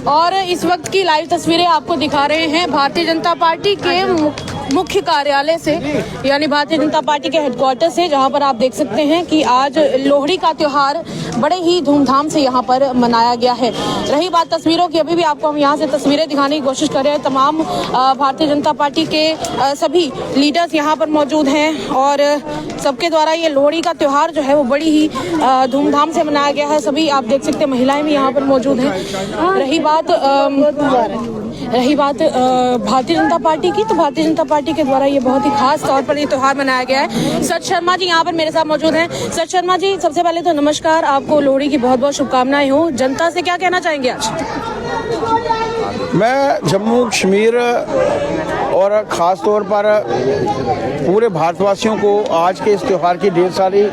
और इस वक्त की लाइव तस्वीरें आपको दिखा रहे हैं भारतीय जनता पार्टी के मुख्य कार्यालय से, यानी भारतीय जनता पार्टी के हेडक्वार्टर से, जहां पर आप देख सकते हैं कि आज लोहड़ी का त्योहार बड़े ही धूमधाम से यहां पर मनाया गया है। रही बात तस्वीरों की, अभी भी आपको हम यहां से तस्वीरें दिखाने की कोशिश कर रहे हैं। तमाम भारतीय जनता पार्टी के सभी लीडर्स यहां पर मौजूद हैं और सबके द्वारा ये लोहड़ी का त्योहार जो है वो बड़ी ही धूमधाम से मनाया गया है। सभी आप देख सकते हैं महिलाएं भी यहाँ पर मौजूद हैं। रही बात भारतीय जनता पार्टी की, तो भारतीय जनता पार्टी के द्वारा ये बहुत ही खास तौर पर ये त्योहार मनाया गया है। सच शर्मा जी यहाँ पर मेरे साथ मौजूद हैं। सच शर्मा जी, सबसे पहले तो नमस्कार, आपको लोहड़ी की बहुत बहुत शुभकामनाएं हो। जनता से क्या कहना चाहेंगे आज? मैं जम्मू कश्मीर और ख़ास तौर पर पूरे भारतवासियों को आज के इस त्यौहार की ढेर सारी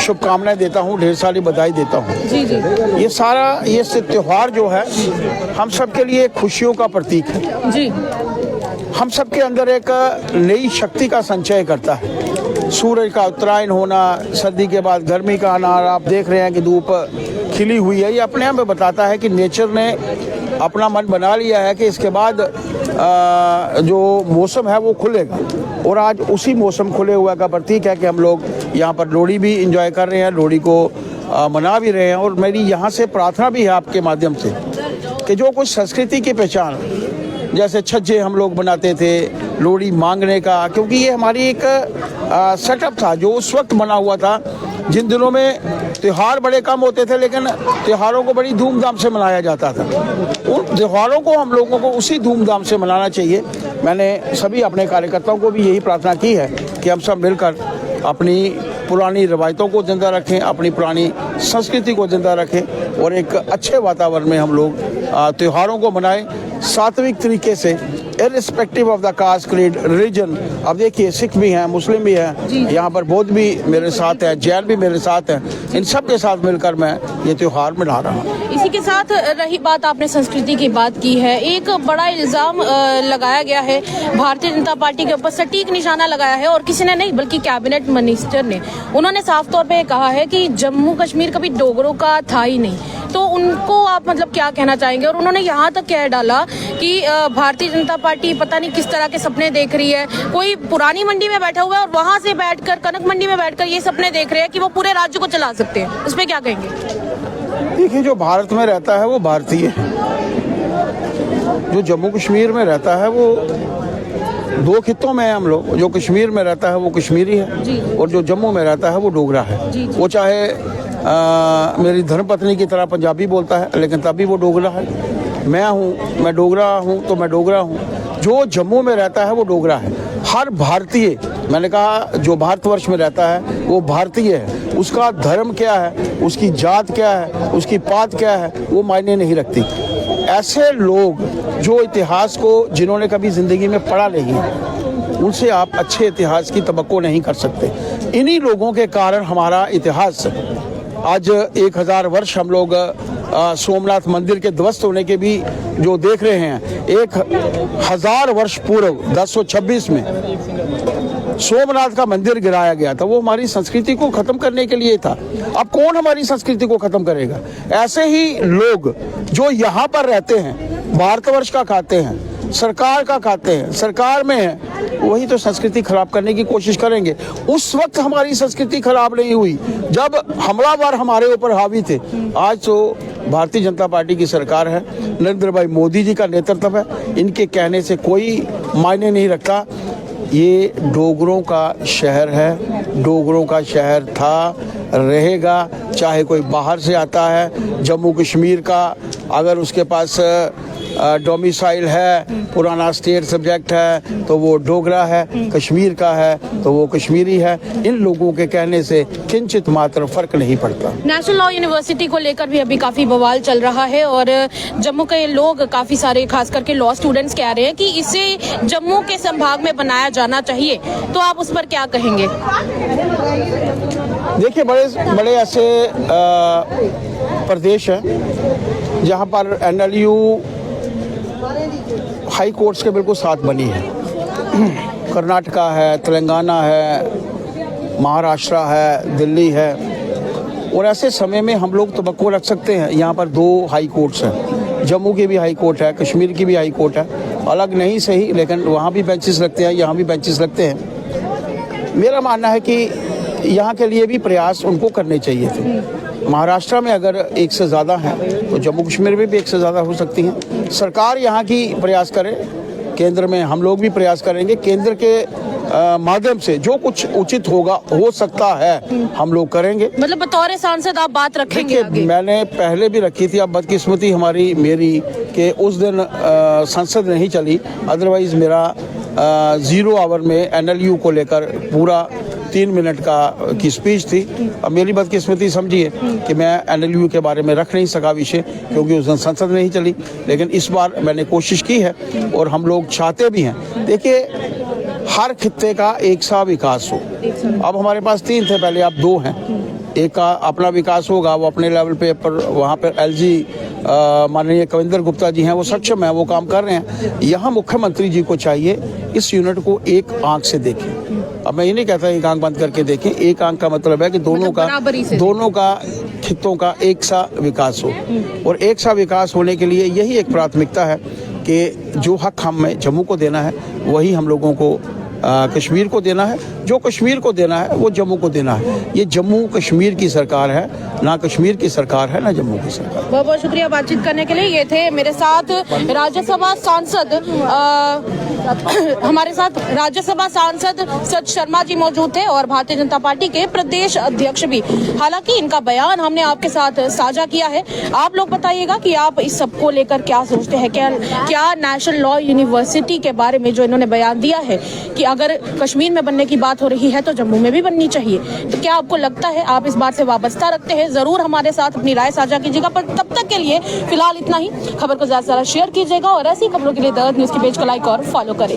शुभकामनाएं देता हूं, ढेर सारी बधाई देता हूं। जी जी। ये त्यौहार जो है हम सब के लिए खुशियों का प्रतीक है जी। हम सब के अंदर एक नई शक्ति का संचय करता है। सूरज का उत्तरायण होना, सर्दी के बाद गर्मी का आना, आप देख रहे हैं कि धूप खिली हुई है, ये अपने आप में बताता है कि नेचर ने अपना मन बना लिया है कि इसके बाद जो मौसम है वो खुलेगा। और आज उसी मौसम खुले हुआ का प्रतीक है कि हम लोग यहाँ पर लोहड़ी भी एंजॉय कर रहे हैं, लोहड़ी को मना भी रहे हैं। और मेरी यहाँ से प्रार्थना भी है आपके माध्यम से कि जो कुछ संस्कृति की पहचान, जैसे छज्जे हम लोग बनाते थे लोहड़ी मांगने का, क्योंकि ये हमारी एक सेटअप था जो उस वक्त बना हुआ था जिन दिनों में त्योहार बड़े कम होते थे लेकिन त्योहारों को बड़ी धूमधाम से मनाया जाता था। उन त्योहारों को हम लोगों को उसी धूमधाम से मनाना चाहिए। मैंने सभी अपने कार्यकर्ताओं को भी यही प्रार्थना की है कि हम सब मिलकर अपनी पुरानी रवायतों को जिंदा रखें, अपनी पुरानी संस्कृति को जिंदा रखें और एक अच्छे वातावरण में हम लोग त्योहारों को मनाएं, सात्विक तरीके से, irrespective of the caste, creed, religion. अब देखिए, सिख भी हैं, मुस्लिम भी हैं, यहाँ पर बौद्ध भी मेरे साथ हैं, जैन भी मेरे साथ हैं। इन सब के साथ मिलकर मैं ये त्योहार मना रहा हूँ। इसी के साथ रही बात, आपने संस्कृति की बात की है, एक बड़ा इल्जाम लगाया गया है भारतीय जनता पार्टी के ऊपर, सटीक निशाना लगाया है, और किसी ने नहीं बल्कि कैबिनेट मिनिस्टर ने। उन्होंने साफ तौर पे कहा है कि जम्मू कश्मीर कभी डोगरों का था ही नहीं। तो उनको आप मतलब क्या कहना चाहेंगे? और उन्होंने यहाँ तक कह डाला कि भारतीय जनता पार्टी पता नहीं किस तरह के सपने देख रही है। कोई पुरानी मंडी में बैठा हुआ है और वहाँ से बैठकर, कनक मंडी में बैठकर ये सपने देख रहे हैं कि वो पूरे राज्य को चला सकते हैं। उस पर क्या कहेंगे? देखिए, जो भारत में रहता है वो भारतीय है, जो जम्मू कश्मीर में रहता है वो दो खित्तों में है। हम लोग, जो कश्मीर में रहता है वो कश्मीरी है और जो जम्मू में रहता है वो डोगरा है। वो चाहे मेरी धर्मपत्नी की तरह पंजाबी बोलता है लेकिन तब भी वो डोगरा है। मैं डोगरा हूँ तो मैं डोगरा हूँ। जो जम्मू में रहता है वो डोगरा है। हर भारतीय, मैंने कहा जो भारतवर्ष में रहता है वो भारतीय है। उसका धर्म क्या है, उसकी जात क्या है, उसकी पात क्या है, वो मायने नहीं रखती। ऐसे लोग जो इतिहास को, जिन्होंने कभी ज़िंदगी में पढ़ा नहीं, उनसे आप अच्छे इतिहास की तवक्को नहीं कर सकते। इन्हीं लोगों के कारण हमारा इतिहास आज 1000 वर्ष हम लोग सोमनाथ मंदिर के ध्वस्त होने के भी जो देख रहे हैं। 1000 वर्ष पूर्व 1026 में सोमनाथ का मंदिर गिराया गया था। वो हमारी संस्कृति को खत्म करने के लिए था। अब कौन हमारी संस्कृति को खत्म करेगा? ऐसे ही लोग जो यहाँ पर रहते हैं, भारतवर्ष का खाते हैं, सरकार का खाते हैं, सरकार में है, वही तो संस्कृति खराब करने की कोशिश करेंगे। उस वक्त हमारी संस्कृति खराब नहीं हुई जब हमलावर हमारे ऊपर हावी थे। आज तो भारतीय जनता पार्टी की सरकार है, नरेंद्र भाई मोदी जी का नेतृत्व है। इनके कहने से कोई मायने नहीं रखता। ये डोगरों का शहर है, डोगरों का शहर था, रहेगा। चाहे कोई बाहर से आता है, जम्मू कश्मीर का अगर उसके पास डोमिसाइल है, पुराना स्टेट सब्जेक्ट है, तो वो डोगरा है, कश्मीर का है तो वो कश्मीरी है। इन लोगों के कहने से किंचित मात्र फर्क नहीं पड़ता। नेशनल लॉ यूनिवर्सिटी को लेकर भी अभी काफी बवाल चल रहा है और जम्मू के लोग, काफी सारे खास करके लॉ स्टूडेंट्स कह रहे हैं कि इसे जम्मू के संभाग में बनाया जाना चाहिए। तो आप उस पर क्या कहेंगे? देखिए, बड़े ऐसे प्रदेश हैं जहाँ पर NLU हाई कोर्ट्स के बिल्कुल साथ बनी है। कर्नाटका है, तेलंगाना है, महाराष्ट्र है, दिल्ली है। और ऐसे समय में हम लोग तवक्को रख सकते हैं। यहाँ पर 2 हाई कोर्ट्स हैं, जम्मू की भी हाई कोर्ट है, कश्मीर की भी हाई कोर्ट है, अलग नहीं सही लेकिन वहाँ भी बेंचेस लगते हैं, यहाँ भी बेंचेस लगते हैं। मेरा मानना है कि यहाँ के लिए भी प्रयास उनको करने चाहिए थे। महाराष्ट्र में अगर एक से ज़्यादा हैं तो जम्मू कश्मीर में भी एक से ज़्यादा हो सकती हैं। सरकार यहाँ की प्रयास करे, केंद्र में हम लोग भी प्रयास करेंगे, केंद्र के माध्यम से जो कुछ उचित होगा हो सकता है हम लोग करेंगे। मतलब बतौर सांसद आप बात रखेंगे आगे? मैंने पहले भी रखी थी, अब बदकिस्मती हमारी मेरी कि उस दिन संसद नहीं चली, अदरवाइज मेरा 0 आवर में NLU को लेकर पूरा 3 मिनट की स्पीच थी। अब मेरी बदकिस्मती समझिए कि मैं NLU के बारे में रख नहीं सका विषय, क्योंकि उस दिन संसद नहीं चली। लेकिन इस बार मैंने कोशिश की है और हम लोग चाहते भी हैं। देखिए, हर खित्ते का एक सा विकास हो। अब हमारे पास 3 थे, पहले अब 2 हैं। एक का अपना विकास होगा, वो अपने लेवल पे, पर वहाँ पर LG माननीय कविंदर गुप्ता जी हैं, वो सक्षम हैं, वो काम कर रहे हैं। यहाँ मुख्यमंत्री जी को चाहिए इस यूनिट को एक आंख से देखें। अब मैं ये नहीं कहता एक आंख बंद करके देखें, एक आंख का मतलब है कि दोनों का खित्तों का एक सा विकास हो। और एक सा विकास होने के लिए यही एक प्राथमिकता है कि जो हक हमें जम्मू को देना है वही हम लोगों को कश्मीर को देना है, जो कश्मीर को देना है वो जम्मू को देना है। ये जम्मू कश्मीर की सरकार है, ना कश्मीर की सरकार है, ना जम्मू की सरकार। बहुत बहुत शुक्रिया बातचीत करने के लिए। ये थे मेरे साथ राज्यसभा सांसद हमारे साथ राज्यसभा सांसद सच शर्मा जी मौजूद थे और भारतीय जनता पार्टी के प्रदेश अध्यक्ष भी। हालांकि इनका बयान हमने आपके साथ साझा किया है। आप लोग बताइएगा कि आप इस सबको लेकर क्या सोचते हैं। क्या नेशनल लॉ यूनिवर्सिटी के बारे में जो इन्होंने बयान दिया है कि अगर कश्मीर में बनने की बात हो रही है तो जम्मू में भी बननी चाहिए, तो क्या आपको लगता है आप इस बात से वाबस्ता रखते हैं? जरूर हमारे साथ अपनी राय साझा कीजिएगा। पर तब तक के लिए फिलहाल इतना ही। खबर को ज्यादा से ज्यादा शेयर कीजिएगा और ऐसी खबरों के लिए द न्यूज़ के पेज को लाइक और फॉलो करें।